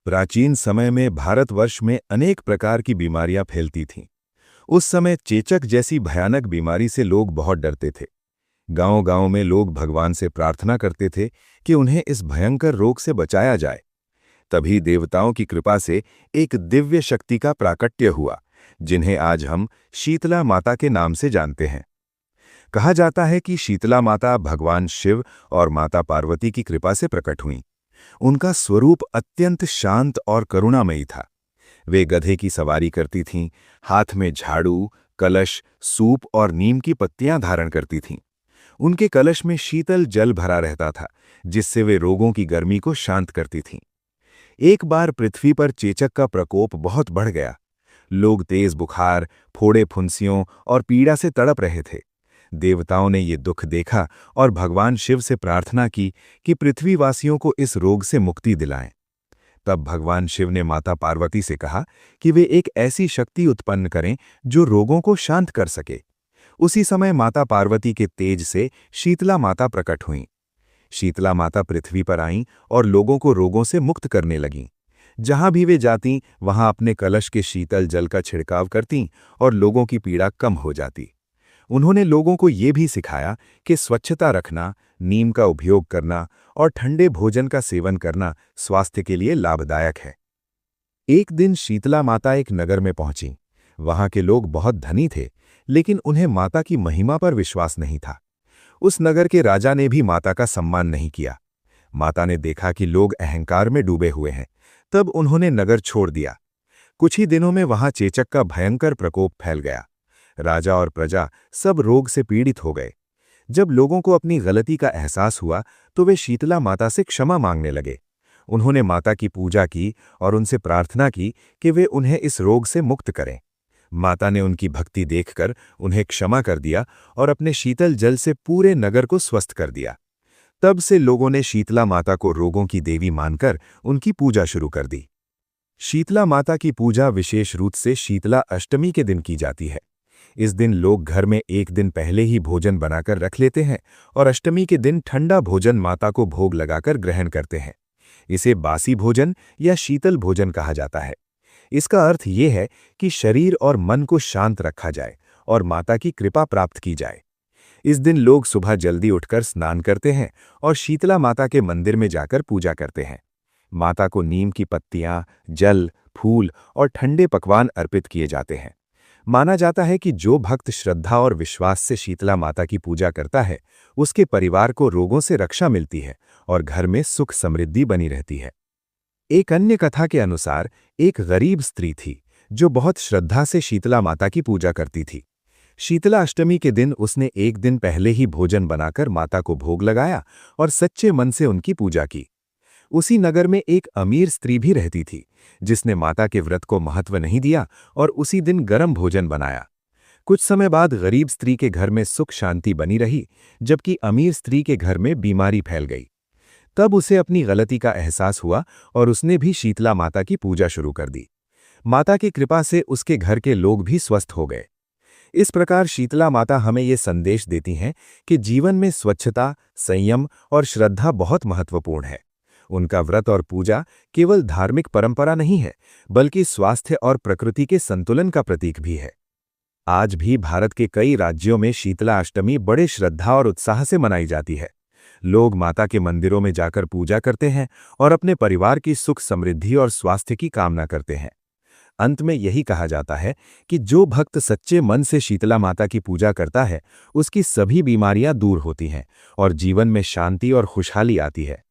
प्राचीन समय में भारतवर्ष में अनेक प्रकार की बीमारियां फैलती थीं। उस समय चेचक जैसी भयानक बीमारी से लोग बहुत डरते थे। गांव-गांव में लोग भगवान से प्रार्थना करते थे कि उन्हें इस भयंकर रोग से बचाया जाए। तभी देवताओं की कृपा से एक दिव्य शक्ति का प्राकट्य हुआ, जिन्हें आज हम शीतला माता के नाम से जानते हैं। कहा जाता है कि शीतला माता भगवान शिव और माता पार्वती की कृपा से प्रकट हुईं। उनका स्वरूप अत्यंत शांत और करुणामयी था। वे गधे की सवारी करती थीं, हाथ में झाड़ू, कलश, सूप और नीम की पत्तियां धारण करती थीं। उनके कलश में शीतल जल भरा रहता था, जिससे वे रोगों की गर्मी को शांत करती थीं। एक बार पृथ्वी पर चेचक का प्रकोप बहुत बढ़ गया। लोग तेज बुखार, फोड़े फुंसियों और पीड़ा से तड़प रहे थे। देवताओं ने ये दुख देखा और भगवान शिव से प्रार्थना की कि पृथ्वीवासियों को इस रोग से मुक्ति दिलाएं। तब भगवान शिव ने माता पार्वती से कहा कि वे एक ऐसी शक्ति उत्पन्न करें जो रोगों को शांत कर सके। उसी समय माता पार्वती के तेज से शीतला माता प्रकट हुईं। शीतला माता पृथ्वी पर आईं और लोगों को रोगों से मुक्त करने लगीं। जहां भी वे जातीं, वहां अपने कलश के शीतल जल का छिड़काव करतीं और लोगों की पीड़ा कम हो जाती। उन्होंने लोगों को ये भी सिखाया कि स्वच्छता रखना, नीम का उपयोग करना और ठंडे भोजन का सेवन करना स्वास्थ्य के लिए लाभदायक है। एक दिन शीतला माता एक नगर में पहुंची। वहां के लोग बहुत धनी थे, लेकिन उन्हें माता की महिमा पर विश्वास नहीं था। उस नगर के राजा ने भी माता का सम्मान नहीं किया। माता ने देखा कि लोग अहंकार में डूबे हुए हैं, तब उन्होंने नगर छोड़ दिया। कुछ ही दिनों में वहां चेचक का भयंकर प्रकोप फैल गया। राजा और प्रजा सब रोग से पीड़ित हो गए। जब लोगों को अपनी गलती का एहसास हुआ तो वे शीतला माता से क्षमा मांगने लगे। उन्होंने माता की पूजा की और उनसे प्रार्थना की कि वे उन्हें इस रोग से मुक्त करें। माता ने उनकी भक्ति देखकर उन्हें क्षमा कर दिया और अपने शीतल जल से पूरे नगर को स्वस्थ कर दिया। तब से लोगों ने शीतला माता को रोगों की देवी मानकर उनकी पूजा शुरू कर दी। शीतला माता की पूजा विशेष रूप से शीतला अष्टमी के दिन की जाती है। इस दिन लोग घर में एक दिन पहले ही भोजन बनाकर रख लेते हैं और अष्टमी के दिन ठंडा भोजन माता को भोग लगाकर ग्रहण करते हैं। इसे बासी भोजन या शीतल भोजन कहा जाता है। इसका अर्थ ये है कि शरीर और मन को शांत रखा जाए और माता की कृपा प्राप्त की जाए। इस दिन लोग सुबह जल्दी उठकर स्नान करते हैं और शीतला माता के मंदिर में जाकर पूजा करते हैं। माता को नीम की पत्तियां, जल, फूल और ठंडे पकवान अर्पित किए जाते हैं। माना जाता है कि जो भक्त श्रद्धा और विश्वास से शीतला माता की पूजा करता है, उसके परिवार को रोगों से रक्षा मिलती है और घर में सुख समृद्धि बनी रहती है। एक अन्य कथा के अनुसार एक गरीब स्त्री थी जो बहुत श्रद्धा से शीतला माता की पूजा करती थी। शीतला अष्टमी के दिन उसने एक दिन पहले ही भोजन बनाकर माता को भोग लगाया और सच्चे मन से उनकी पूजा की। उसी नगर में एक अमीर स्त्री भी रहती थी, जिसने माता के व्रत को महत्व नहीं दिया और उसी दिन गरम भोजन बनाया। कुछ समय बाद गरीब स्त्री के घर में सुख शांति बनी रही, जबकि अमीर स्त्री के घर में बीमारी फैल गई। तब उसे अपनी गलती का एहसास हुआ और उसने भी शीतला माता की पूजा शुरू कर दी। माता की कृपा से उसके घर के लोग भी स्वस्थ हो गए। इस प्रकार शीतला माता हमें ये संदेश देती हैं कि जीवन में स्वच्छता, संयम और श्रद्धा बहुत महत्वपूर्ण है। उनका व्रत और पूजा केवल धार्मिक परंपरा नहीं है, बल्कि स्वास्थ्य और प्रकृति के संतुलन का प्रतीक भी है। आज भी भारत के कई राज्यों में शीतला अष्टमी बड़े श्रद्धा और उत्साह से मनाई जाती है। लोग माता के मंदिरों में जाकर पूजा करते हैं और अपने परिवार की सुख समृद्धि और स्वास्थ्य की कामना करते हैं। अंत में यही कहा जाता है कि जो भक्त सच्चे मन से शीतला माता की पूजा करता है, उसकी सभी बीमारियां दूर होती हैं और जीवन में शांति और खुशहाली आती है।